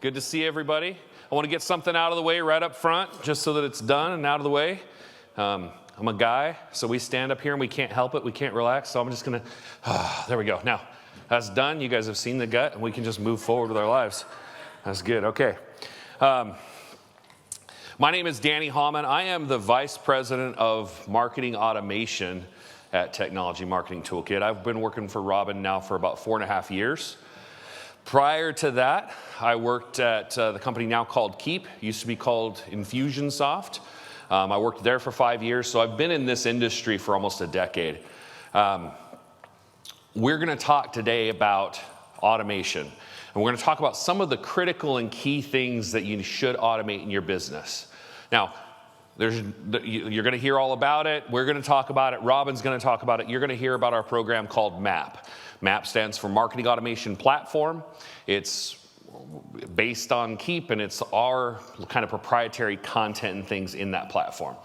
Good to see everybody. I want to get something out of the way right up front, just so that it's done and out of the way. I'm a guy, so we stand up here and we can't help it. We can't relax, so I'm just going to, there we go. Now, that's done. You guys have seen the gut, and we can just move forward with our lives. That's good. Okay. My name is Danny Hallman. I am the Vice President of Marketing Automation at Technology Marketing Toolkit. I've been working for Robin now for about 4.5 years. Prior to that, I worked at the company now called Keep, used to be called Infusionsoft. I worked there for 5 years, so I've been in this industry for almost a decade. We're going to talk today about automation, and we're going to talk about some of the critical and key things that you should automate in your business. Now, you're going to hear all about it. We're going to talk about it. Robin's going to talk about it. You're going to hear about our program called MAP. MAP stands for Marketing Automation Platform. It's based on Keep, and it's our kind of proprietary content and things in that platform.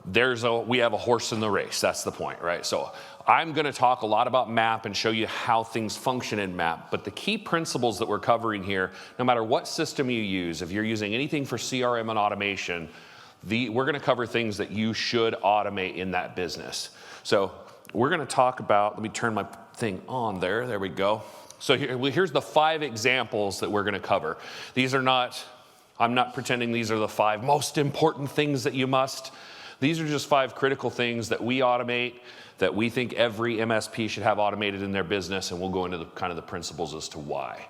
We have a horse in the race. That's the point, right? So I'm going to talk a lot about MAP and show you how things function in MAP. But the key principles that we're covering here, no matter what system you use, if you're using anything for CRM and automation, we're going to cover things that you should automate in that business. So we're going to talk about, let me turn my thing on there. There we go. So here's the 5 examples that we're going to cover. I'm not pretending these are the 5 most important things that you must. These are just 5 critical things that we automate, that we think every MSP should have automated in their business, and we'll go into the principles as to why.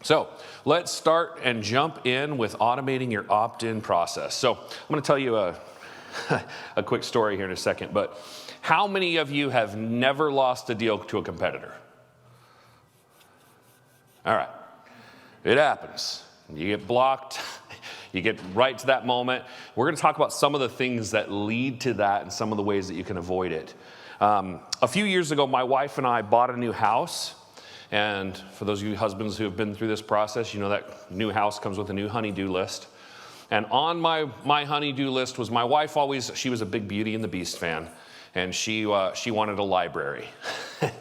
So let's start and jump in with automating your opt-in process. So I'm going to tell you a quick story here in a second, but how many of you have never lost a deal to a competitor? All right. It happens. You get blocked. You get right to that moment. We're going to talk about some of the things that lead to that and some of the ways that you can avoid it. A few years ago, my wife and I bought a new house. And for those of you husbands who have been through this process, you know that new house comes with a new honey-do list. And on my honey-do list was my wife she was a big Beauty and the Beast fan. And she wanted a library.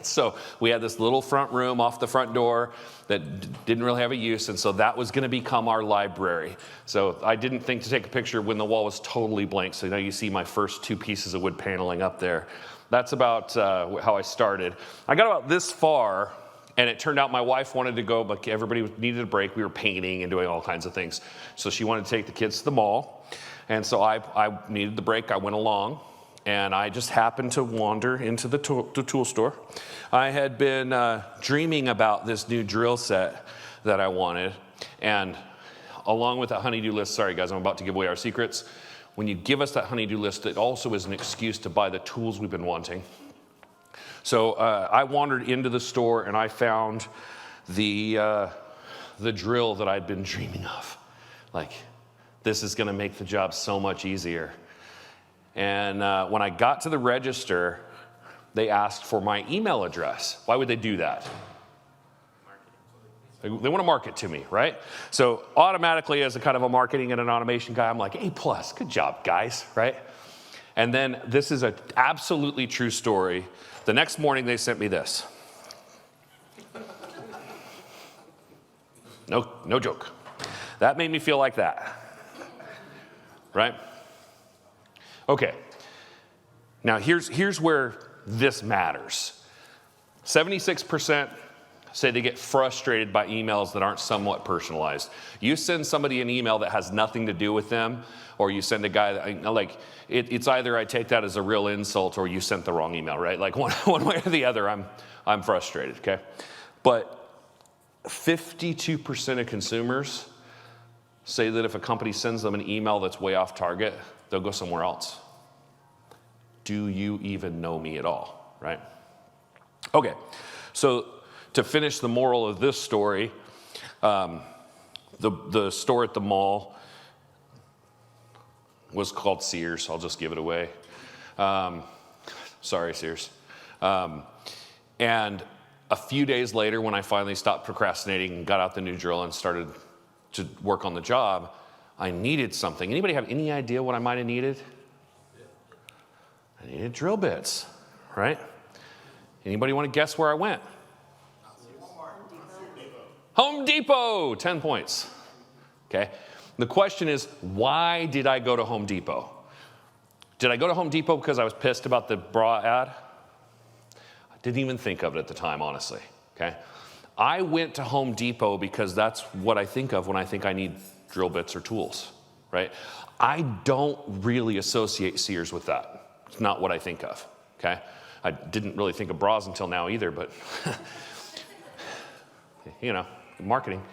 So we had this little front room off the front door that didn't really have a use, and so that was going to become our library. So I didn't think to take a picture when the wall was totally blank. So now you see my first 2 pieces of wood paneling up there. That's about how I started. I got about this far, and it turned out my wife wanted to go, but everybody needed a break. We were painting and doing all kinds of things. So she wanted to take the kids to the mall, and so I needed the break. I went along. And I just happened to wander into the tool store. I had been dreaming about this new drill set that I wanted. And along with that honey-do list, sorry guys, I'm about to give away our secrets. When you give us that honey-do list, it also is an excuse to buy the tools we've been wanting. So I wandered into the store and I found the drill that I'd been dreaming of. Like, this is gonna make the job so much easier. And when I got to the register, they asked for my email address. Why would they do that? They want to market to me, right? So automatically, as a kind of a marketing and an automation guy, I'm like, A+, good job, guys, right? And then this is an absolutely true story. The next morning, they sent me this. No joke. That made me feel like that, right? Okay, now here's where this matters. 76% say they get frustrated by emails that aren't somewhat personalized. You send somebody an email that has nothing to do with them, or you send a guy that, it's either I take that as a real insult or you sent the wrong email, right? Like one way or the other, I'm frustrated, okay? But 52% of consumers say that if a company sends them an email that's way off target, they'll go somewhere else. Do you even know me at all, right? Okay, so to finish the moral of this story, the store at the mall was called Sears. I'll just give it away. Sorry, Sears. And a few days later, when I finally stopped procrastinating and got out the new drill and started to work on the job, I needed something. Anybody have any idea what I might have needed? I needed drill bits, right? Anybody want to guess where I went? Home Depot, 10 points. Okay. The question is, why did I go to Home Depot? Did I go to Home Depot because I was pissed about the bra ad? I didn't even think of it at the time, honestly. Okay. I went to Home Depot because that's what I think of when I think I need drill bits or tools, right? I don't really associate Sears with that. It's not what I think of, okay? I didn't really think of bras until now either, but, you know, marketing.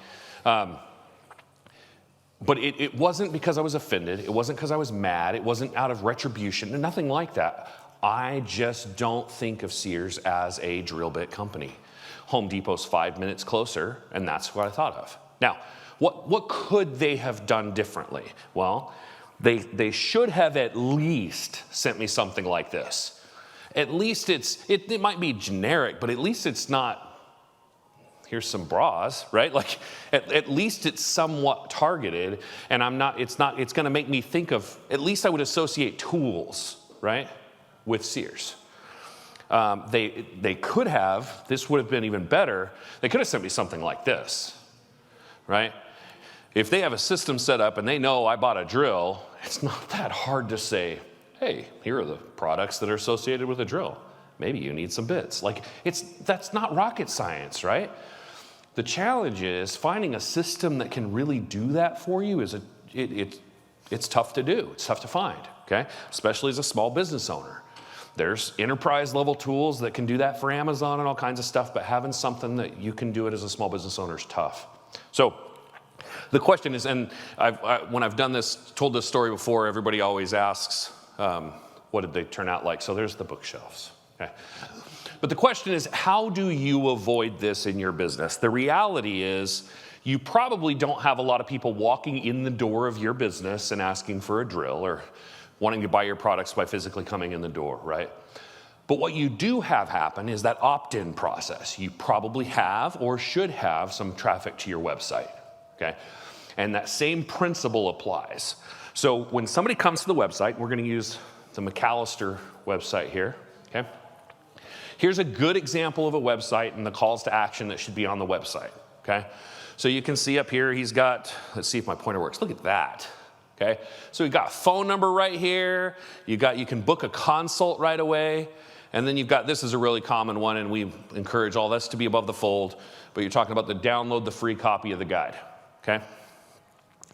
But it wasn't because I was offended. It wasn't because I was mad. It wasn't out of retribution, nothing like that. I just don't think of Sears as a drill bit company. Home Depot's 5 minutes closer, and that's what I thought of. Now, what could they have done differently? Well, they should have at least sent me something like this. At least it might be generic, but at least it's not, here's some bras, right? Like, at least it's somewhat targeted, and it's gonna make me think of, at least I would associate tools, right, with Sears. They could have, this would have been even better, they could have sent me something like this, right? If they have a system set up and they know I bought a drill, it's not that hard to say, hey, here are the products that are associated with a drill. Maybe you need some bits. Like, that's not rocket science, right? The challenge is finding a system that can really do that for you it's tough to do, it's tough to find, okay? Especially as a small business owner. There's enterprise level tools that can do that for Amazon and all kinds of stuff, but having something that you can do it as a small business owner is tough. So the question is, and when I've told this story before, everybody always asks, what did they turn out like? So there's the bookshelves, okay? But the question is, how do you avoid this in your business? The reality is, you probably don't have a lot of people walking in the door of your business and asking for a drill or wanting to buy your products by physically coming in the door, right? But what you do have happen is that opt-in process. You probably have or should have some traffic to your website, okay? And that same principle applies. So when somebody comes to the website, we're gonna use the McAllister website here, okay? Here's a good example of a website and the calls to action that should be on the website, okay? So you can see up here, he's got, let's see if my pointer works. Look at that. Okay, so we've got a phone number right here. You can book a consult right away. And then you've got, this is a really common one, and we encourage all this to be above the fold, but you're talking about download the free copy of the guide, okay?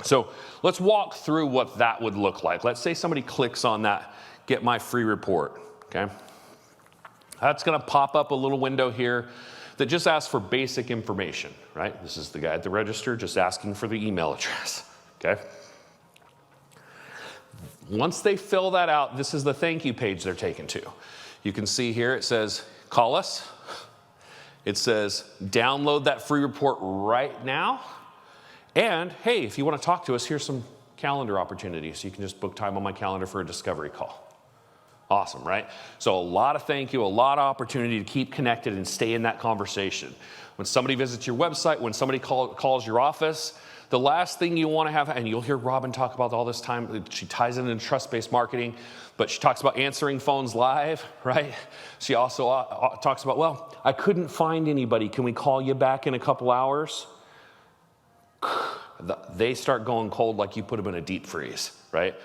So let's walk through what that would look like. Let's say somebody clicks on that, get my free report, okay? That's gonna pop up a little window here that just asks for basic information, right? This is the guy at the register just asking for the email address, okay? Once they fill that out, this is the thank you page they're taken to. You can see here it says, call us. It says, download that free report right now. And hey, if you want to talk to us, here's some calendar opportunities. You can just book time on my calendar for a discovery call. Awesome, right? So a lot of thank you, a lot of opportunity to keep connected and stay in that conversation. When somebody visits your website, when somebody calls your office, the last thing you want to have, and you'll hear Robin talk about all this time, she ties it into trust-based marketing, but she talks about answering phones live, right? She also talks about, well, I couldn't find anybody. Can we call you back in a couple hours? They start going cold like you put them in a deep freeze, right?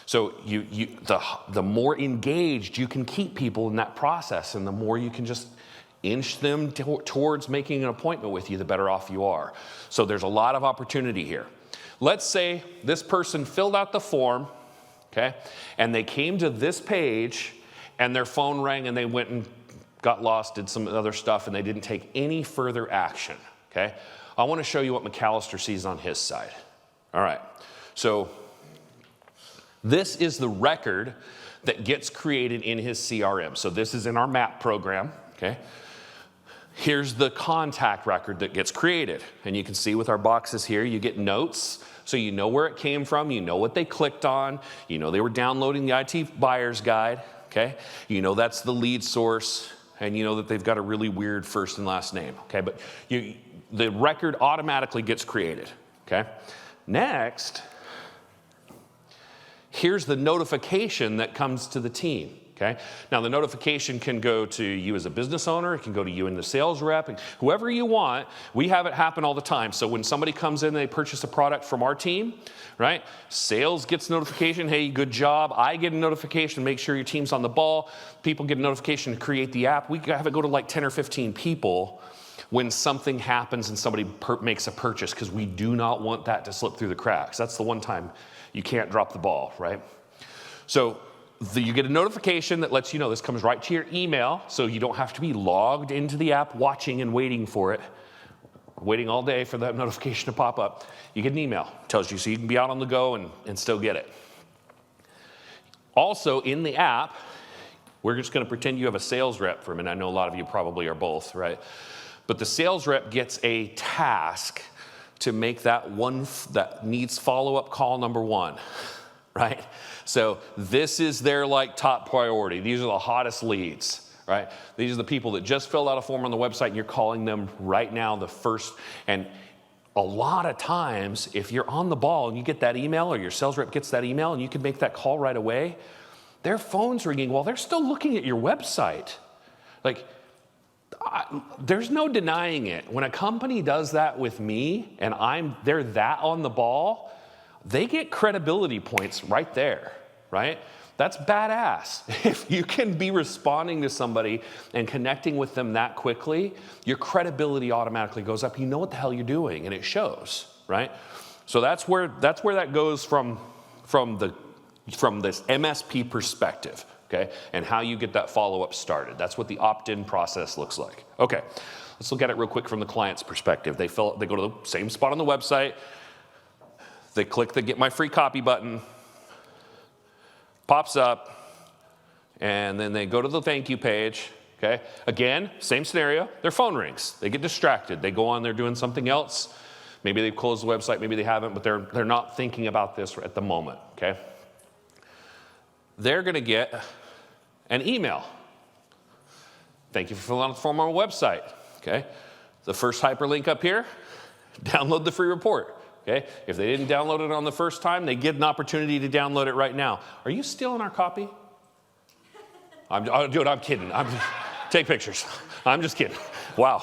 So the more engaged you can keep people in that process, and the more you can just inch them towards making an appointment with you, the better off you are. So there's a lot of opportunity here. Let's say this person filled out the form, okay, and they came to this page and their phone rang and they went and got lost, did some other stuff, and they didn't take any further action, okay? I want to show you what McAllister sees on his side. All right, so this is the record that gets created in his CRM. So this is in our MAP program, okay? Here's the contact record that gets created. And you can see with our boxes here, you get notes. So you know where it came from, you know what they clicked on, you know they were downloading the IT buyer's guide, okay? You know that's the lead source, and you know that they've got a really weird first and last name, okay? But the record automatically gets created, okay? Next, here's the notification that comes to the team, Okay? Now the notification can go to you as a business owner, it can go to you and the sales rep, and whoever you want. We have it happen all the time. So when somebody comes in and they purchase a product from our team, right? Sales gets notification, hey, good job. I get a notification, make sure your team's on the ball. People get a notification to create the app. We have it go to like 10 or 15 people when something happens and somebody makes a purchase, because we do not want that to slip through the cracks. That's the one time you can't drop the ball, right? So you get a notification that lets you know this comes right to your email, so you don't have to be logged into the app watching and waiting for it, waiting all day for that notification to pop up. You get an email, tells you, so you can be out on the go and still get it. Also in the app, we're just going to pretend you have a sales rep for a minute. I know a lot of you probably are both, right? But the sales rep gets a task to make that one that needs follow-up call number 1, right? So this is their like top priority. These are the hottest leads, right? These are the people that just filled out a form on the website and you're calling them right now, the first. And a lot of times, if you're on the ball and you get that email, or your sales rep gets that email and you can make that call right away, their phone's ringing while they're still looking at your website. Like, there's no denying it. When a company does that with me and they're that on the ball, they get credibility points right there, right? That's badass. If you can be responding to somebody and connecting with them that quickly, your credibility automatically goes up. You know what the hell you're doing, and it shows, right? So that's where that goes from this MSP perspective, okay? And how you get that follow-up started. That's what the opt-in process looks like. Okay, let's look at it real quick from the client's perspective. They go to the same spot on the website. They click the Get My Free Copy button, pops up, and then they go to the thank you page, okay? Again, same scenario, their phone rings. They get distracted. They go on, they're doing something else. Maybe they've closed the website, maybe they haven't, but they're not thinking about this at the moment, okay? They're gonna get an email. Thank you for filling out the form on our website, okay? The first hyperlink up here, download the free report. Okay? If they didn't download it on the first time, they get an opportunity to download it right now. Are you stealing our copy? Dude, I'm kidding. Take pictures. I'm just kidding. Wow.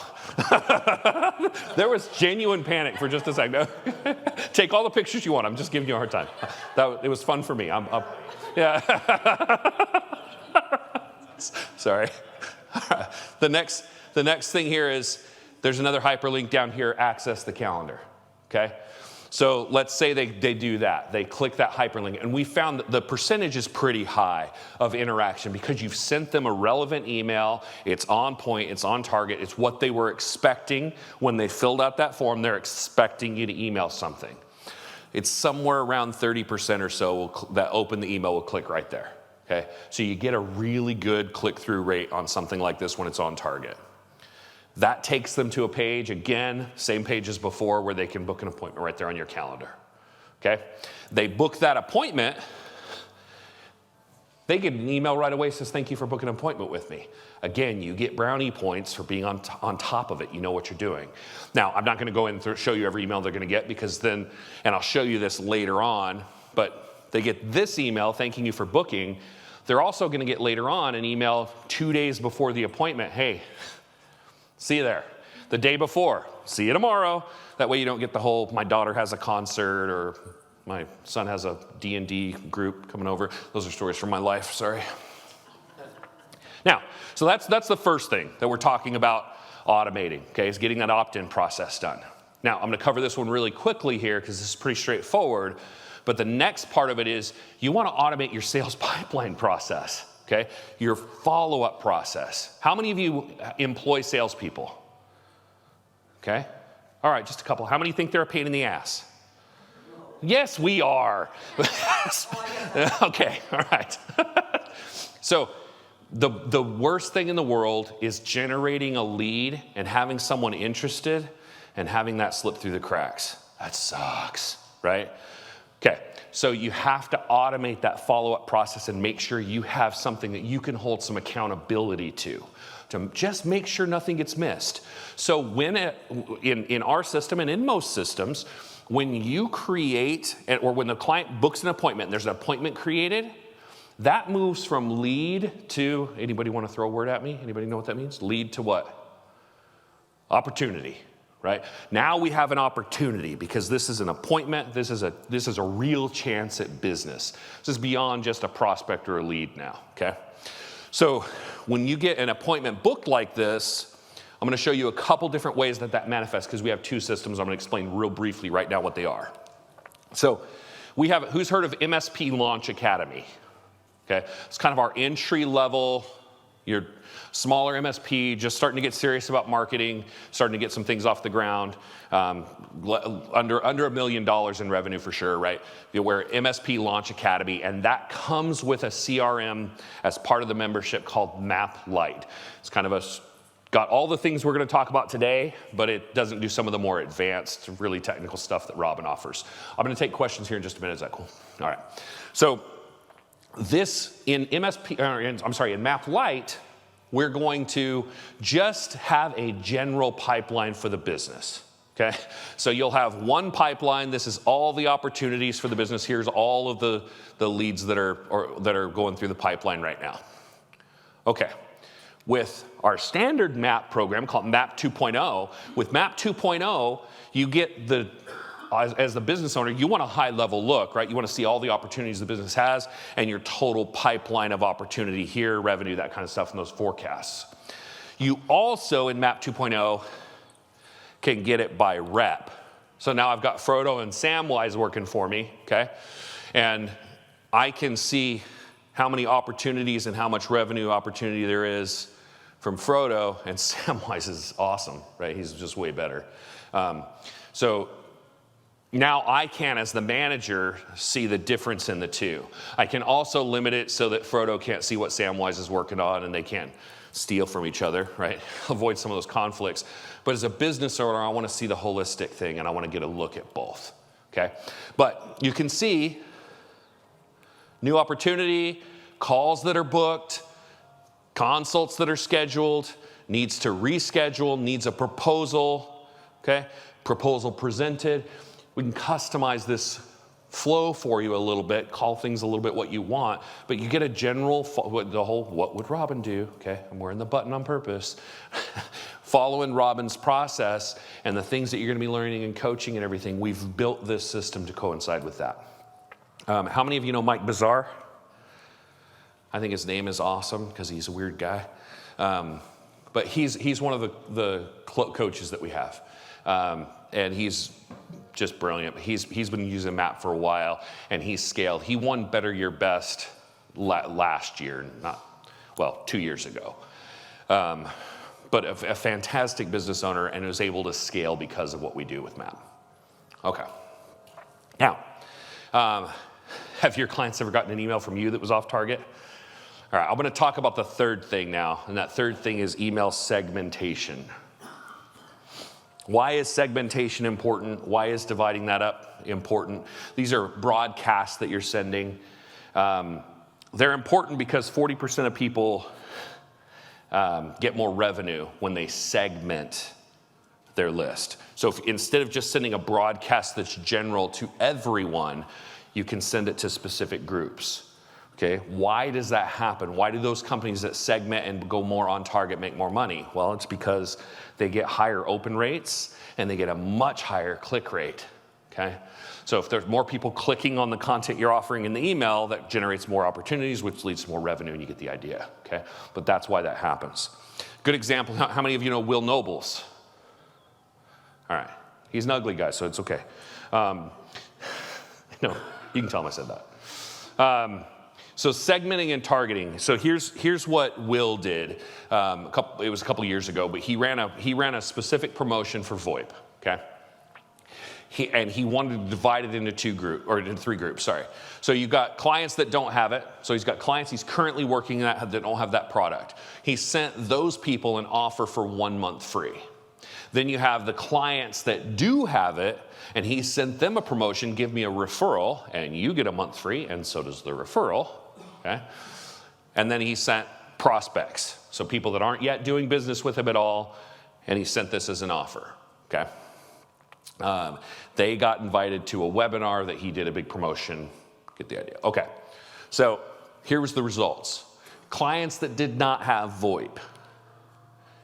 There was genuine panic for just a second. Take all the pictures you want. I'm just giving you a hard time. It was fun for me. Yeah. Sorry. The next thing here is there's another hyperlink down here, access the calendar. Okay? So let's say they do that. They click that hyperlink, and we found that the percentage is pretty high of interaction because you've sent them a relevant email. It's on point. It's on target. It's what they were expecting when they filled out that form. They're expecting you to email something. It's somewhere around 30% or so that open the email will click right there. Okay? So you get a really good click-through rate on something like this when it's on target. That takes them to a page, again, same page as before, where they can book an appointment right there on your calendar, okay? They book that appointment, they get an email right away that says, thank you for booking an appointment with me. Again, you get brownie points for being on top of it. You know what you're doing. Now, I'm not gonna go in and show you every email they're gonna get because then, and I'll show you this later on, but they get this email thanking you for booking. They're also gonna get later on an email 2 days before the appointment, hey, see you there. The day before, see you tomorrow. That way you don't get the whole, my daughter has a concert or my son has a D&D group coming over. Those are stories from my life, sorry. Now, so that's the first thing that we're talking about automating, okay, is getting that opt-in process done. Now, I'm gonna cover this one really quickly here because this is pretty straightforward, but the next part of it is you wanna automate your sales pipeline process. Okay, your follow-up process. How many of you employ salespeople? Okay, all right, just a couple. How many think they're a pain in the ass? Yes, we are. Okay, all right. So the worst thing in the world is generating a lead and having someone interested and having that slip through the cracks. That sucks, right? Okay, so you have to automate that follow-up process and make sure you have something that you can hold some accountability to just make sure nothing gets missed. So when in our system and in most systems, when you create, or when the client books an appointment, there's an appointment created, That moves from lead to, anybody want to throw a word at me? Anybody know what that means? Lead to what? Opportunity, right? Now we have an opportunity because this is an appointment. This is a real chance at business. This is beyond just a prospect or a lead now, okay? So when you get an appointment booked like this, I'm going to show you a couple different ways that manifests because we have two systems. I'm going to explain real briefly right now what they are. So we have, who's heard of MSP Launch Academy? Okay, it's kind of our entry level, your smaller MSP, just starting to get serious about marketing, starting to get some things off the ground, under $1 million in revenue for sure, right? We're MSP Launch Academy, and that comes with a CRM as part of the membership called Map Lite. It's kind of got all the things we're going to talk about today, but it doesn't do some of the more advanced, really technical stuff that Robin offers. I'm going to take questions here in just a minute. Is that cool? All right. So this in Map Lite, we're going to just have a general pipeline for the business. Okay, so you'll have one pipeline. This is all the opportunities for the business. Here's all of the leads that are going through the pipeline right now. Okay, with our standard map program called Map 2.0, with Map 2.0, you get as the business owner, you want a high level look, right? You want to see all the opportunities the business has and your total pipeline of opportunity here, revenue, that kind of stuff, and those forecasts. You also, in Map 2.0, can get it by rep. So now I've got Frodo and Samwise working for me, okay? And I can see how many opportunities and how much revenue opportunity there is from Frodo, and Samwise is awesome, right? He's just way better. So now I can, as the manager, see the difference in the two. I can also limit it so that Frodo can't see what Samwise is working on and they can't steal from each other, right? Avoid some of those conflicts. But as a business owner, I want to see the holistic thing and I want to get a look at both, okay? But you can see new opportunity, calls that are booked, consults that are scheduled, needs to reschedule, needs a proposal, okay? Proposal presented. We can customize this flow for you a little bit, call things a little bit what you want, but you get a general, what would Robin do? Okay, I'm wearing the button on purpose. Following Robin's process and the things that you're gonna be learning and coaching and everything, we've built this system to coincide with that. How many of you know Mike Bazaar? I think his name is awesome because he's a weird guy. But he's one of the coaches that we have. And he's just brilliant. He's been using Map for a while, and he's scaled. He won Better Year Best last year, 2 years ago. But a fantastic business owner, and was able to scale because of what we do with Map. Okay. Now, have your clients ever gotten an email from you that was off target? All right, I'm going to talk about the third thing now, and that third thing is email segmentation. Why is segmentation important? Why is dividing that up important? These are broadcasts that you're sending. They're important because 40% of people get more revenue when they segment their list. So instead of just sending a broadcast that's general to everyone, you can send it to specific groups. Okay, why does that happen? Why do those companies that segment and go more on target make more money? Well, it's because they get higher open rates and they get a much higher click rate, okay? So if there's more people clicking on the content you're offering in the email, that generates more opportunities, which leads to more revenue, and you get the idea, okay? But that's why that happens. Good example, how many of you know Will Nobles? All right, he's an ugly guy, so it's okay. No, you can tell him I said that. So segmenting and targeting. So here's what Will did. It was a couple years ago, but he ran a specific promotion for VoIP. Okay. He wanted to divide it into into 3 groups. Sorry. So you've got clients that don't have it. So he's got clients he's currently working at that don't have that product. He sent those people an offer for 1 month free. Then you have the clients that do have it, and he sent them a promotion, give me a referral, and you get a month free, and so does the referral. Okay? And then he sent prospects, so people that aren't yet doing business with him at all, and he sent this as an offer. Okay? They got invited to a webinar that he did a big promotion. Get the idea. Okay. So here was the results. Clients that did not have VoIP.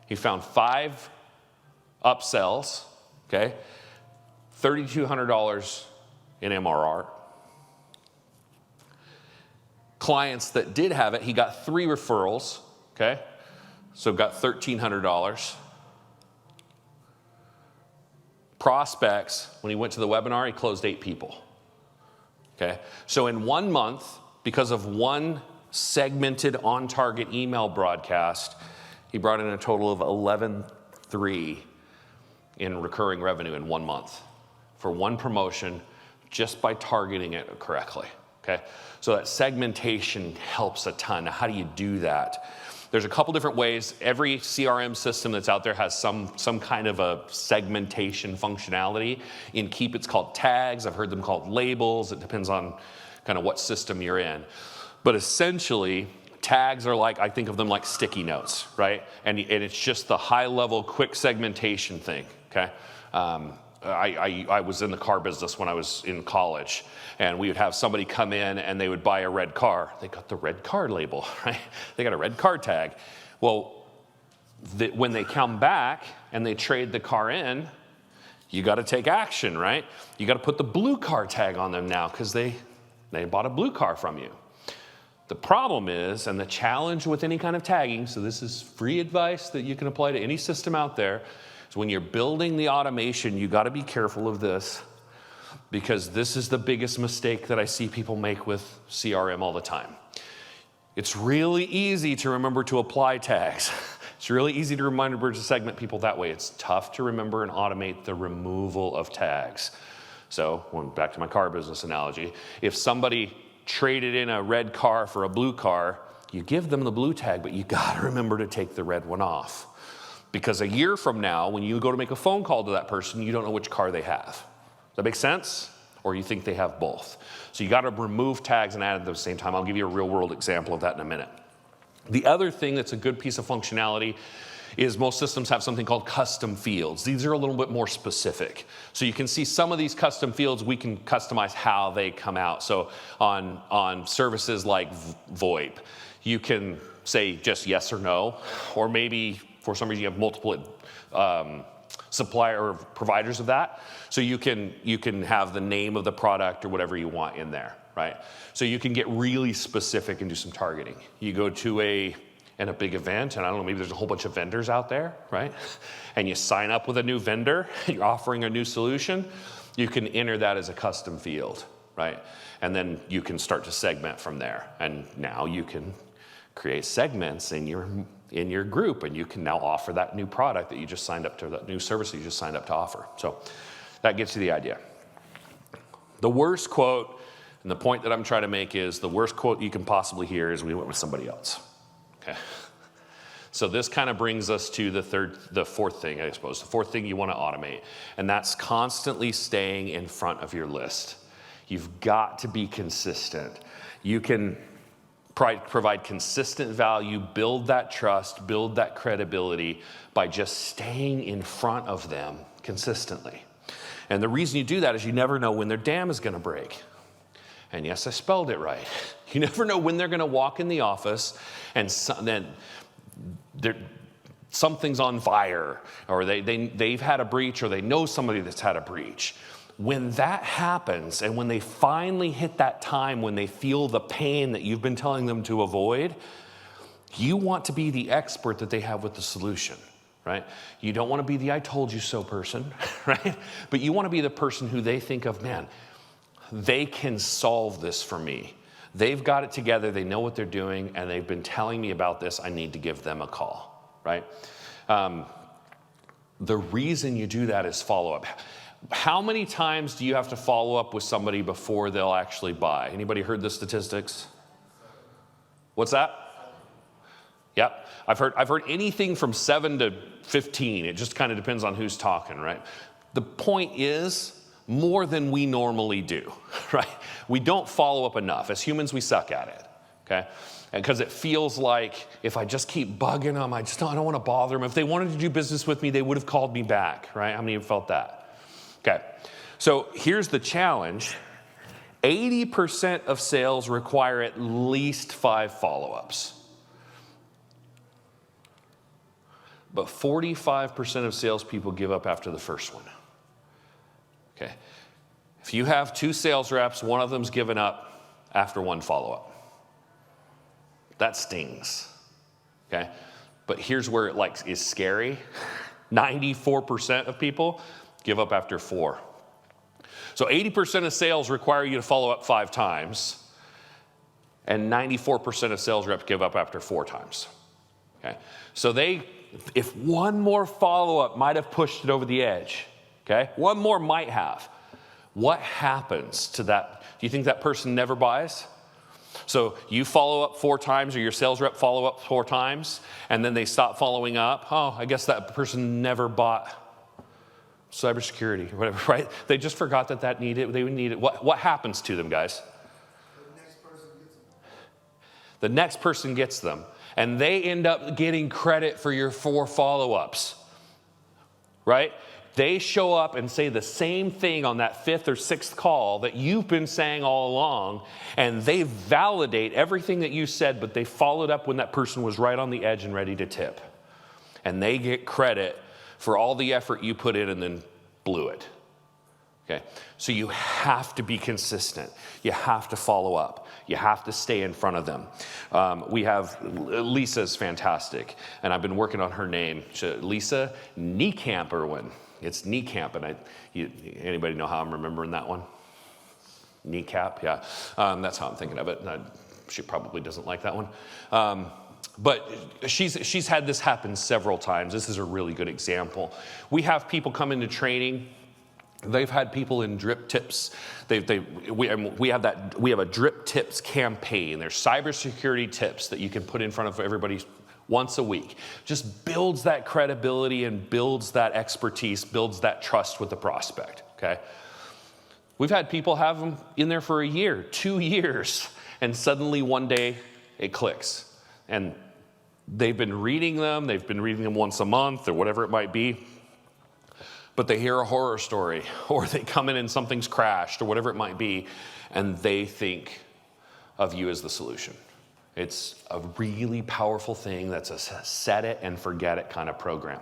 He found 5 upsells, okay? $3,200 in MRR. Clients that did have it, he got 3 referrals, okay? So got $1,300. Prospects, when he went to the webinar, he closed 8 people, okay? So in 1 month, because of one segmented on-target email broadcast, he brought in a total of 11.3 in recurring revenue in 1 month for one promotion just by targeting it correctly, okay? So that segmentation helps a ton. Now, how do you do that? There's a couple different ways. Every CRM system that's out there has some kind of a segmentation functionality. In Keep, it's called tags. I've heard them called labels. It depends on kind of what system you're in. But essentially, tags are like, I think of them like sticky notes, right? And it's just the high-level, quick segmentation thing, okay? I was in the car business when I was in college, and we would have somebody come in and they would buy a red car. They got the red car label, right? They got a red car tag. Well, when they come back and they trade the car in, you got to take action, right? You got to put the blue car tag on them now because they bought a blue car from you. The problem is, and the challenge with any kind of tagging, so this is free advice that you can apply to any system out there, is when you're building the automation, you got to be careful of this, because this is the biggest mistake that I see people make with CRM all the time. It's really easy to remember to apply tags. It's really easy to remember to segment people that way. It's tough to remember and automate the removal of tags. So, going back to my car business analogy, if somebody traded in a red car for a blue car, you give them the blue tag, but you got to remember to take the red one off. Because a year from now, when you go to make a phone call to that person, you don't know which car they have. Does that make sense? Or you think they have both. So you got to remove tags and add them at the same time. I'll give you a real world example of that in a minute. The other thing that's a good piece of functionality is most systems have something called custom fields. These are a little bit more specific. So you can see some of these custom fields, we can customize how they come out. So on services like VoIP, you can say just yes or no, or maybe for some reason you have multiple supplier or providers of that. So you can have the name of the product or whatever you want in there, right? So you can get really specific and do some targeting. You go to a big event, and I don't know, maybe there's a whole bunch of vendors out there, right? And you sign up with a new vendor, you're offering a new solution, you can enter that as a custom field, right? And then you can start to segment from there. And now you can create segments in your group, and you can now offer that new product that you just signed up to, that new service that you just signed up to offer. So that gets you the idea. The worst quote, and the point that I'm trying to make is, the worst quote you can possibly hear is, we went with somebody else. Okay. So this kind of brings us to the fourth thing, I suppose. The fourth thing you want to automate, and that's constantly staying in front of your list. You've got to be consistent. You can provide consistent value, build that trust, build that credibility by just staying in front of them consistently. And the reason you do that is you never know when their dam is going to break. And yes, I spelled it right. You never know when they're going to walk in the office and then something's on fire, or they've had a breach, or they know somebody that's had a breach. When that happens, and when they finally hit that time when they feel the pain that you've been telling them to avoid, you want to be the expert that they have with the solution, right? You don't want to be the I told you so person, right? But you want to be the person who they think of, man, they can solve this for me. They've got it together, they know what they're doing, and they've been telling me about this. I need to give them a call, right? The reason you do that is follow-up. How many times do you have to follow up with somebody before they'll actually buy? Anybody heard the statistics? What's that? Yep. I've heard anything from 7 to 15. It just kind of depends on who's talking, right? The point is, more than we normally do, right? We don't follow up enough. As humans, we suck at it, okay? And because it feels like, if I just keep bugging them, I don't want to bother them. If they wanted to do business with me, they would have called me back, right? How many of you felt that? Okay, so here's the challenge. 80% of sales require at least 5 follow-ups. But 45% of salespeople give up after the first one. Okay. If you have 2 sales reps, one of them's given up after 1 follow-up. That stings. Okay. But here's where it is scary. 94% of people give up after 4. So 80% of sales require you to follow up 5 times, and 94% of sales reps give up after 4 times. Okay? So if one more follow-up might have pushed it over the edge, okay? One more might have. What happens to that? Do you think that person never buys? So you follow up 4 times, or your sales rep follow up 4 times, and then they stop following up. Oh, I guess that person never bought cybersecurity or whatever, right? They just forgot that they would need it. What happens to them, guys? The next person gets them, and they end up getting credit for your 4 follow-ups, right? They show up and say the same thing on that 5th or 6th call that you've been saying all along, and they validate everything that you said, but they followed up when that person was right on the edge and ready to tip. And they get credit for all the effort you put in and then blew it. Okay, so you have to be consistent. You have to follow up. You have to stay in front of them. We have, Lisa's fantastic, and I've been working on her name. Lisa Niekamp Irwin. It's Niekamp, and anybody know how I'm remembering that one? Kneecap, yeah. That's how I'm thinking of it. She probably doesn't like that one. But she's had this happen several times. This is a really good example. We have people come into training. They've had people in drip tips. We have a drip tips campaign. There's cybersecurity tips that you can put in front of everybody once a week. Just builds that credibility and builds that expertise, builds that trust with the prospect, okay? We've had people have them in there for a year, 2 years, and suddenly one day it clicks. And they've been reading them once a month or whatever it might be, but they hear a horror story, or they come in and something's crashed or whatever it might be, and they think of you as the solution. It's a really powerful thing. That's a set it and forget it kind of program,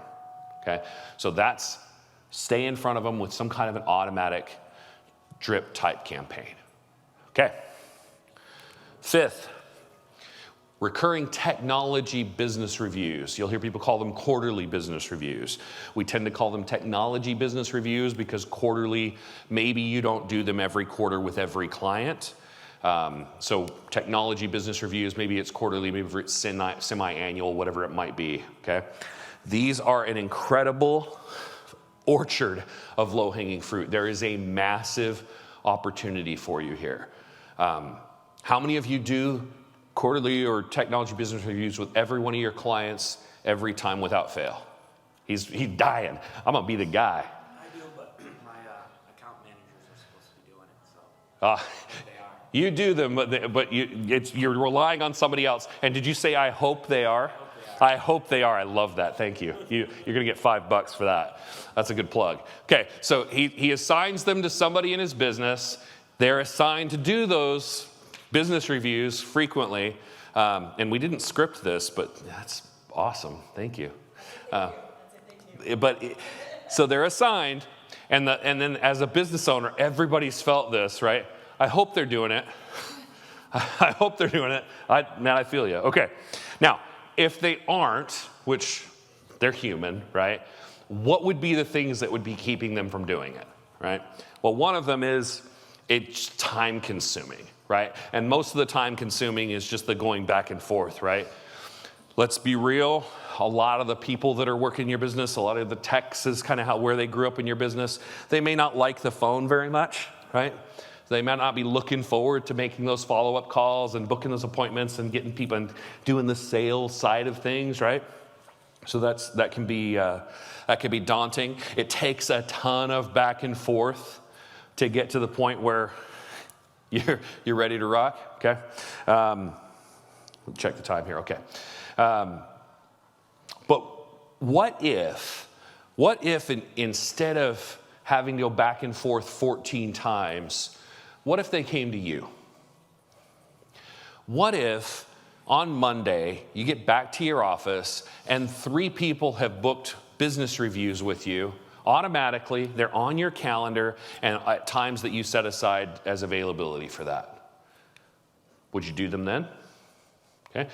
okay? So that's stay in front of them with some kind of an automatic drip type campaign. Okay. 5th, recurring technology business reviews. You'll hear people call them quarterly business reviews. We tend to call them technology business reviews because quarterly, maybe you don't do them every quarter with every client. So technology business reviews, maybe it's quarterly, maybe it's semi-annual, whatever it might be, okay? These are an incredible orchard of low-hanging fruit. There is a massive opportunity for you here. How many of you do quarterly or technology business reviews with every one of your clients every time without fail? He's dying. I'm going to be the guy. I do, but my account managers are supposed to be doing it, so they are. You do them, but you're relying on somebody else. And did you say, I hope they are? I hope they are. I love that. Thank you. You're going to get $5 for that. That's a good plug. Okay, so he assigns them to somebody in his business. They're assigned to do those business reviews frequently. And we didn't script this, but that's awesome. Thank you. So they're assigned, and then as a business owner, everybody's felt this, right? I hope they're doing it. I hope they're doing it. I feel you. Okay. Now, if they aren't, which they're human, right? What would be the things that would be keeping them from doing it, right? Well, one of them is it's time consuming, right? And most of the time consuming is just the going back and forth, right? Let's be real. A lot of the people that are working in your business, a lot of the techs is kind of where they grew up in your business. They may not like the phone very much, right? They might not be looking forward to making those follow-up calls and booking those appointments and getting people and doing the sales side of things, right? So that can be daunting. It takes a ton of back and forth to get to the point where you're ready to rock. Okay, check the time here. Okay, but what if instead of having to go back and forth 14 times, What if they came to you? What if on Monday you get back to your office and 3 people have booked business reviews with you automatically? They're on your calendar and at times that you set aside as availability for that. Would you do them then? Okay.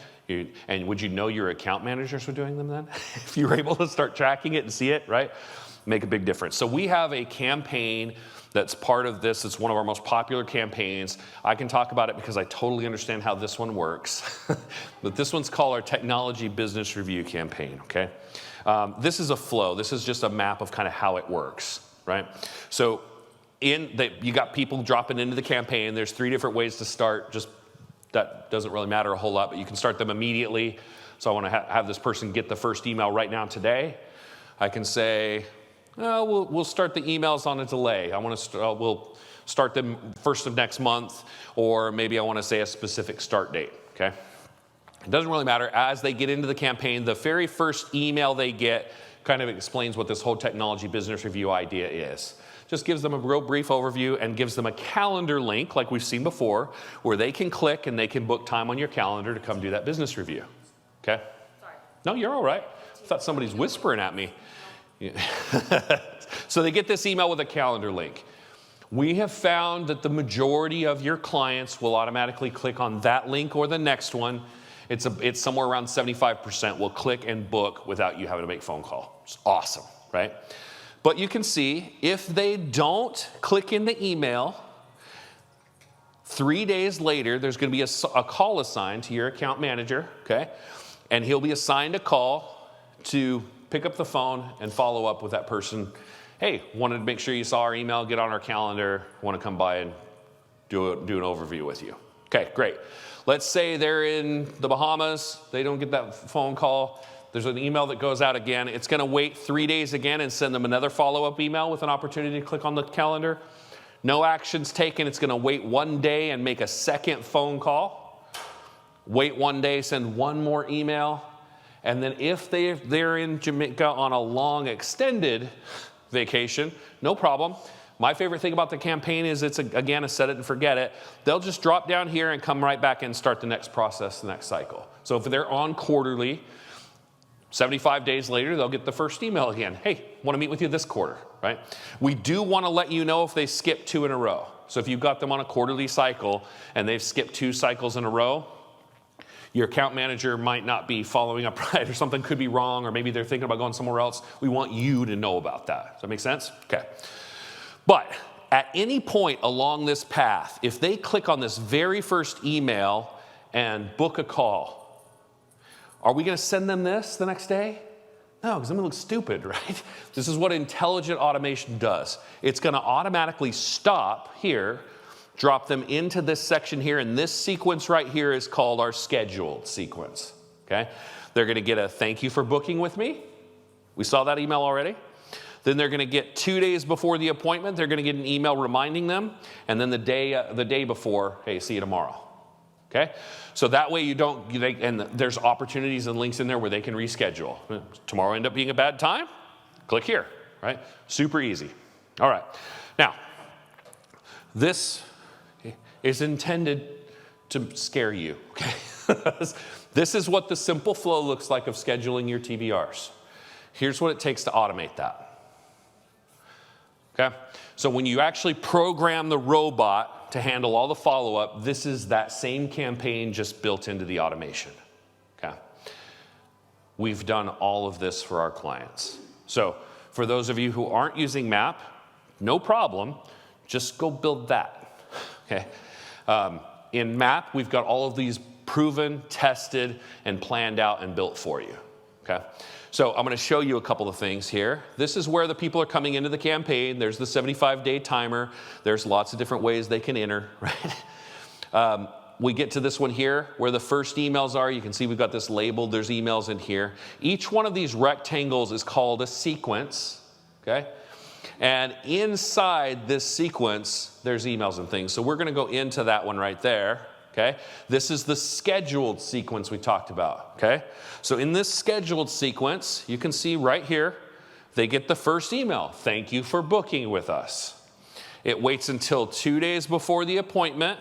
And would you know your account managers were doing them then? If you were able to start tracking it and see it, right? Make a big difference. So we have a campaign that's part of this. It's one of our most popular campaigns. I can talk about it because I totally understand how this one works. But this one's called our Technology Business Review campaign, okay? This is a flow. This is just a map of kind of how it works, right? So you got people dropping into the campaign. There's 3 different ways to start. Just that doesn't really matter a whole lot, but you can start them immediately. So I want to have this person get the first email right now today. I can say, we'll start the emails on a delay. We'll start them first of next month, or maybe I want to say a specific start date, okay? It doesn't really matter. As they get into the campaign, the very first email they get kind of explains what this whole technology business review idea is. Just gives them a real brief overview and gives them a calendar link, like we've seen before, where they can click and they can book time on your calendar to come do that business review, okay? Sorry. No, you're all right. I thought somebody's whispering at me. Yeah. So they get this email with a calendar link. We have found that the majority of your clients will automatically click on that link or the next one. It's somewhere around 75% will click and book without you having to make a phone call. It's awesome, right? But you can see if they don't click in the email, 3 days later, there's going to be a call assigned to your account manager, okay? And he'll be assigned a call to pick up the phone and follow up with that person. Hey, wanted to make sure you saw our email, get on our calendar, want to come by and do an overview with you. Okay, great. Let's say they're in the Bahamas, they don't get that phone call. There's an email that goes out again. It's going to wait 3 days again and send them another follow-up email with an opportunity to click on the calendar. No actions taken. It's going to wait 1 day and make a second phone call. Wait 1 day, send one more email. And then if they're in Jamaica on a long extended vacation, no problem. My favorite thing about the campaign is it's, again, a set it and forget it. They'll just drop down here and come right back and start the next process, the next cycle. So if they're on quarterly, 75 days later, they'll get the first email again. Hey, want to meet with you this quarter, right? We do want to let you know if they skip 2 in a row. So if you've got them on a quarterly cycle and they've skipped 2 cycles in a row, your account manager might not be following up right, or something could be wrong, or maybe they're thinking about going somewhere else. We want you to know about that. Does that make sense? Okay. But at any point along this path, if they click on this very first email and book a call, are we going to send them this the next day? No, because then we look stupid, right? This is what intelligent automation does. It's going to automatically stop here, drop them into this section here, and this sequence right here is called our scheduled sequence, okay? They're going to get a thank you for booking with me. We saw that email already. Then they're going to get 2 days before the appointment, they're going to get an email reminding them, and then the day before, hey, see you tomorrow. Okay, so that way and there's opportunities and links in there where they can reschedule. Tomorrow end up being a bad time? Click here, right? Super easy. All right, now, this is intended to scare you, okay? This is what the simple flow looks like of scheduling your TBRs. Here's what it takes to automate that. Okay, so when you actually program the robot to handle all the follow-up, this is that same campaign just built into the automation, okay? We've done all of this for our clients. So for those of you who aren't using MAP, no problem, just go build that, okay? In MAP, we've got all of these proven, tested, and planned out and built for you, okay? So I'm going to show you a couple of things here. This is where the people are coming into the campaign. There's the 75-day timer. There's lots of different ways they can enter, right? We get to this one here where the first emails are. You can see we've got this labeled. There's emails in here. Each one of these rectangles is called a sequence, okay? And inside this sequence, there's emails and things. So we're going to go into that one right there. Okay? This is the scheduled sequence we talked about, okay? So in this scheduled sequence, you can see right here, they get the first email. Thank you for booking with us. It waits until 2 days before the appointment,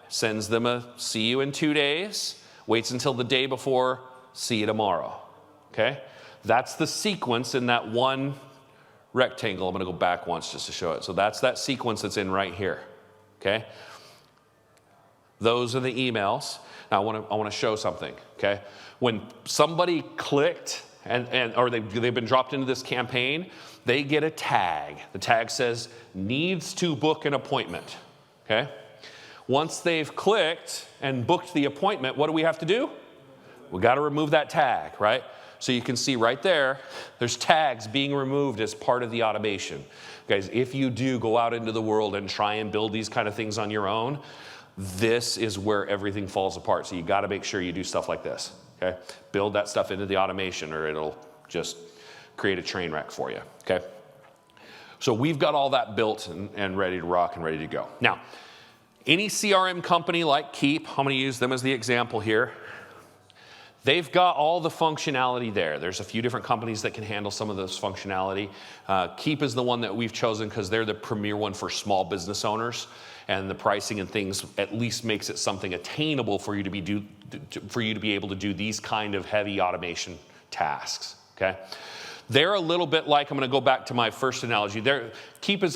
sends them a see you in 2 days, waits until the day before, see you tomorrow, okay? That's the sequence in that one rectangle. I'm gonna go back once just to show it. So that's that sequence that's in right here, okay? Those are the emails. Now I wanna show something, okay? When somebody clicked or they've been dropped into this campaign, they get a tag. The tag says, needs to book an appointment, okay? Once they've clicked and booked the appointment, what do we have to do? We gotta remove that tag, right? So you can see right there, there's tags being removed as part of the automation. Guys, if you do go out into the world and try and build these kind of things on your own, this is where everything falls apart. So you gotta make sure you do stuff like this, okay? Build that stuff into the automation or it'll just create a train wreck for you, okay? So we've got all that built and ready to rock and ready to go. Now, any CRM company like Keep, I'm gonna use them as the example here. They've got all the functionality there. There's a few different companies that can handle some of this functionality. Keep is the one that we've chosen because they're the premier one for small business owners, and the pricing and things at least makes it something attainable for you to be able to do these kind of heavy automation tasks, okay? They're a little bit like, I'm gonna go back to my first analogy.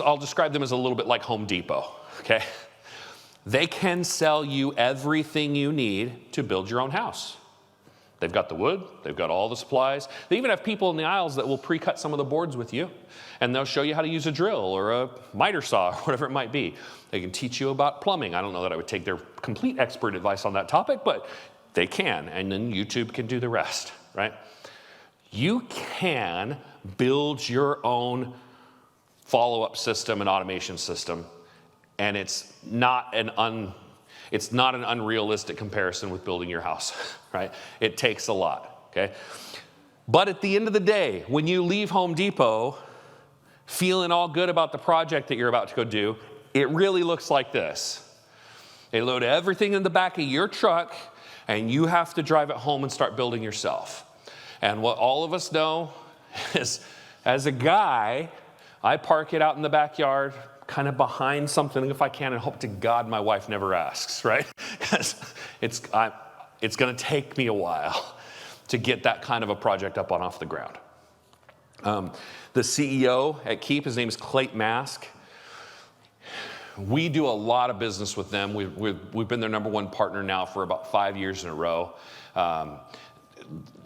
I'll describe them as a little bit like Home Depot, okay? They can sell you everything you need to build your own house. They've got the wood, they've got all the supplies. They even have people in the aisles that will pre-cut some of the boards with you, and they'll show you how to use a drill or a miter saw or whatever it might be. They can teach you about plumbing. I don't know that I would take their complete expert advice on that topic, but they can, and then YouTube can do the rest, right? You can build your own follow-up system and automation system, and it's not an unrealistic comparison with building your house, right? It takes a lot, okay? But at the end of the day, when you leave Home Depot feeling all good about the project that you're about to go do, it really looks like this. They load everything in the back of your truck, and you have to drive it home and start building yourself. And what all of us know is, as a guy, I park it out in the backyard, kind of behind something if I can, and hope to God my wife never asks, right? Because it's going to take me a while to get that kind of a project up and off the ground. The CEO at Keep, his name is Clayton Mask. We do a lot of business with them. We've been their number one partner now for about 5 years in a row.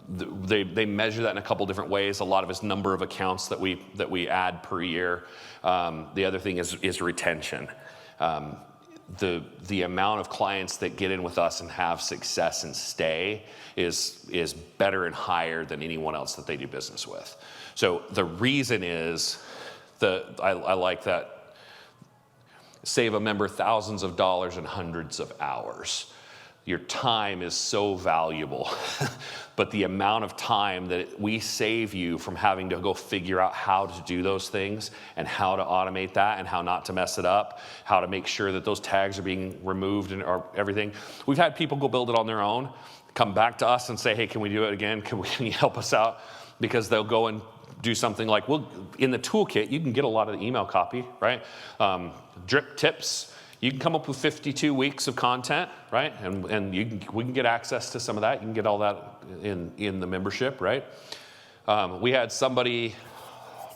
They measure that in a couple different ways. A lot of it's number of accounts that we add per year. The other thing is retention. The amount of clients that get in with us and have success and stay is better and higher than anyone else that they do business with. So the reason is I like that. Save a member thousands of dollars and hundreds of hours. Your time is so valuable, but the amount of time that we save you from having to go figure out how to do those things and how to automate that and how not to mess it up, how to make sure that those tags are being removed or everything. We've had people go build it on their own, come back to us and say, hey, can we do it again? Can you help us out? Because they'll go and do something like, well, in the toolkit, you can get a lot of the email copy, right? Drip tips. You can come up with 52 weeks of content, right? And we can get access to some of that. You can get all that in the membership, right? We had somebody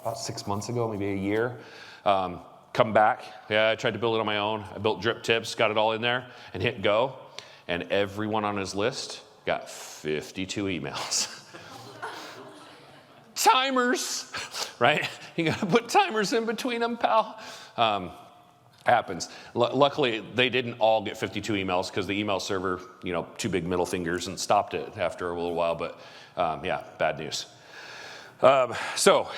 about 6 months ago, maybe a year, come back. Yeah, I tried to build it on my own. I built drip tips, got it all in there, and hit go. And everyone on his list got 52 emails. Timers, right? You gotta put timers in between them, pal. Happens. Luckily, they didn't all get 52 emails because the email server, two big middle fingers and stopped it after a little while, but yeah, bad news. So,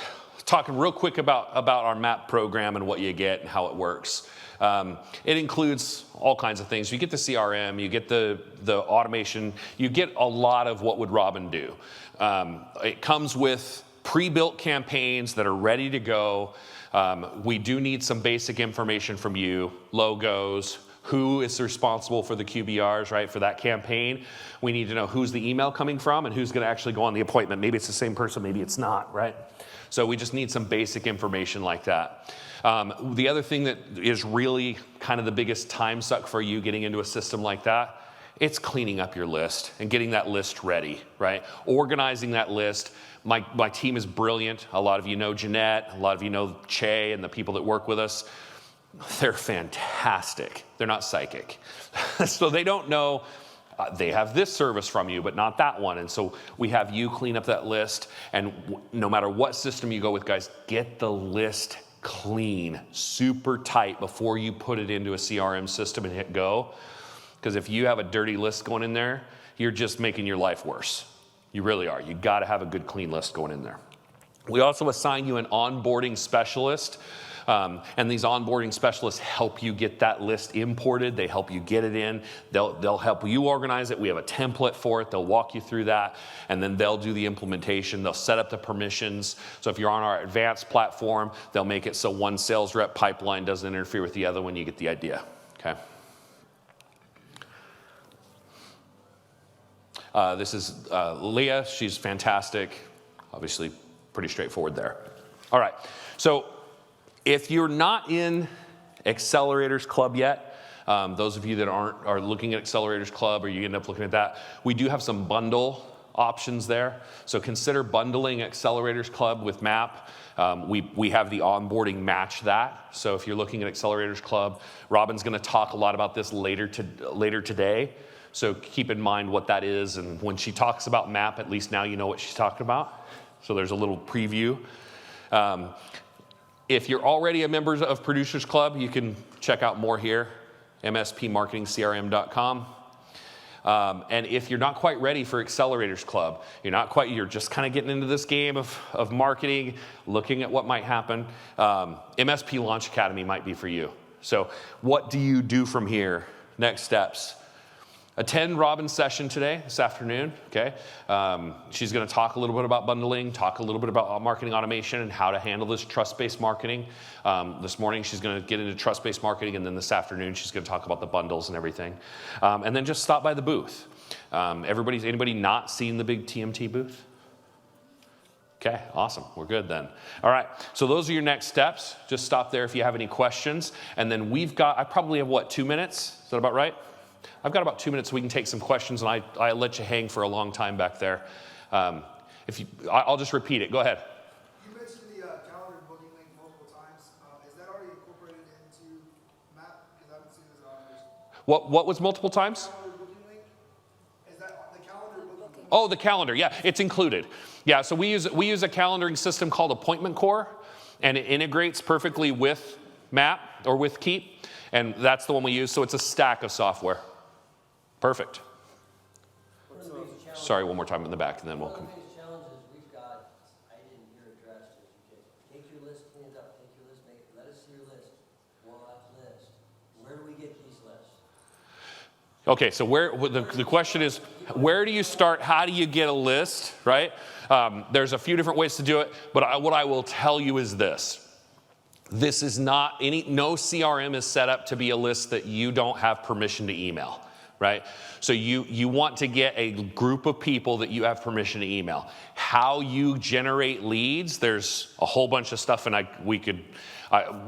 talking real quick about our MAP program and what you get and how it works. It includes all kinds of things. You get the CRM, you get the automation, you get a lot of what would Robin do. It comes with pre-built campaigns that are ready to go. We do need some basic information from you, logos, who is responsible for the QBRs, right, for that campaign. We need to know who's the email coming from and who's going to actually go on the appointment. Maybe it's the same person, maybe it's not, right? So we just need some basic information like that. The other thing that is really kind of the biggest time suck for you getting into a system like that, it's cleaning up your list and getting that list ready, right? Organizing that list. My team is brilliant. A lot of you know Jeanette, a lot of you know Che and the people that work with us. They're fantastic. They're not psychic. So they don't know, they have this service from you, but not that one. And so we have you clean up that list. And no matter what system you go with, guys, get the list clean, super tight before you put it into a CRM system and hit go. Because if you have a dirty list going in there, you're just making your life worse. You really are. You got to have a good clean list going in there. We also assign you an onboarding specialist. And these onboarding specialists help you get that list imported. They help you get it in. They'll help you organize it. We have a template for it. They'll walk you through that, and then they'll do the implementation. They'll set up the permissions. So if you're on our advanced platform, they'll make it so one sales rep pipeline doesn't interfere with the other one. You get the idea, okay? This is Leah. She's fantastic. Obviously, pretty straightforward there. All right, so if you're not in Accelerators Club yet, those of you that are looking at Accelerators Club or you end up looking at that, we do have some bundle options there. So consider bundling Accelerators Club with MAP. We have the onboarding match that. So if you're looking at Accelerators Club, Robin's going to talk a lot about this later today. So keep in mind what that is. And when she talks about MAP, at least now you know what she's talking about. So there's a little preview. If you're already a member of Producers Club, you can check out more here, mspmarketingcrm.com. And if you're not quite ready for Accelerators Club, you're just kind of getting into this game of marketing, looking at what might happen, MSP Launch Academy might be for you. So what do you do from here? Next steps. Attend Robin's session today, this afternoon, okay? She's gonna talk a little bit about bundling, talk a little bit about marketing automation and how to handle this trust-based marketing. This morning, she's gonna get into trust-based marketing, and then this afternoon, she's gonna talk about the bundles and everything. And then just stop by the booth. Anybody not seen the big TMT booth? Okay, awesome, we're good then. All right, so those are your next steps. Just stop there if you have any questions. And then I probably have, 2 minutes? Is that about right? I've got about 2 minutes so we can take some questions, and I let you hang for a long time back there. I'll just repeat it. Go ahead. You mentioned the calendar booking link multiple times. Is that already incorporated into MAP? Because I haven't seen this on others. What was multiple times? Calendar booking link? Is that the calendar booking link? Oh, the calendar. Yeah, it's included. Yeah, so we use a calendaring system called Appointment Core, and it integrates perfectly with MAP or with Keep, and that's the one we use. So it's a stack of software. Perfect. Sorry, one more time in the back, and then we'll come. One of the biggest challenges we've got, I didn't hear addressed, is you take your list, clean it up, take your list, let us see your list, roll out the list. Where do we get these lists? Okay, so the question is, where do you start? How do you get a list, right? There's a few different ways to do it, but what I will tell you is this. This is no CRM is set up to be a list that you don't have permission to email. Right? So you want to get a group of people that you have permission to email. How you generate leads, there's a whole bunch of stuff, and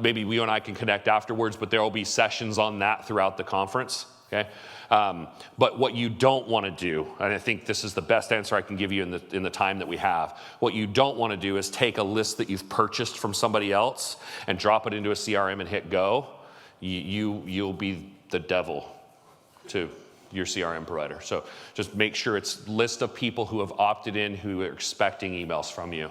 maybe you and I can connect afterwards, but there will be sessions on that throughout the conference, okay? But what you don't want to do, and I think this is the best answer I can give you in the time that we have, what you don't want to do is take a list that you've purchased from somebody else and drop it into a CRM and hit go. You'll be the devil to your CRM provider. So just make sure it's a list of people who have opted in, who are expecting emails from you.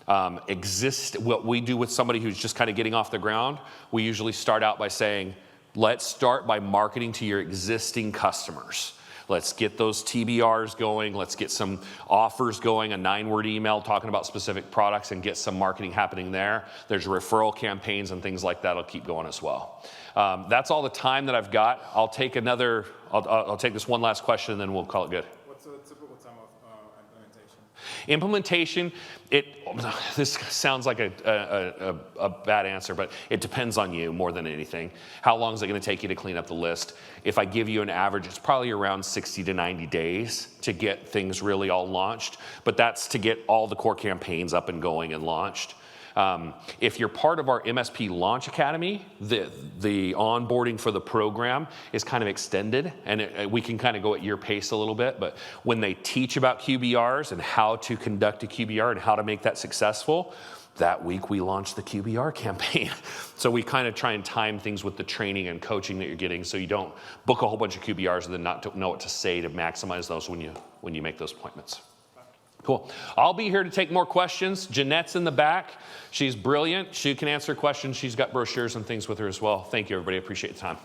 What we do with somebody who's just kind of getting off the ground, we usually start out by saying, let's start by marketing to your existing customers. Let's get those TBRs going. Let's get some offers going, a 9-word email talking about specific products, and get some marketing happening there. There's referral campaigns and things like that. I'll keep going as well. That's all the time that I've got. I'll take I'll take this one last question, and then we'll call it good. What's a typical time of implementation? Implementation, this sounds like a bad answer, but it depends on you more than anything. How long is it going to take you to clean up the list? If I give you an average, it's probably around 60 to 90 days to get things really all launched, but that's to get all the core campaigns up and going and launched. If you're part of our MSP Launch Academy, the onboarding for the program is kind of extended, and we can kind of go at your pace a little bit, but when they teach about QBRs and how to conduct a QBR and how to make that successful, that week we launch the QBR campaign. So we kind of try and time things with the training and coaching that you're getting, so you don't book a whole bunch of QBRs and then not know what to say to maximize those when you make those appointments. Cool. I'll be here to take more questions. Jeanette's in the back. She's brilliant. She can answer questions. She's got brochures and things with her as well. Thank you, everybody. I appreciate the time.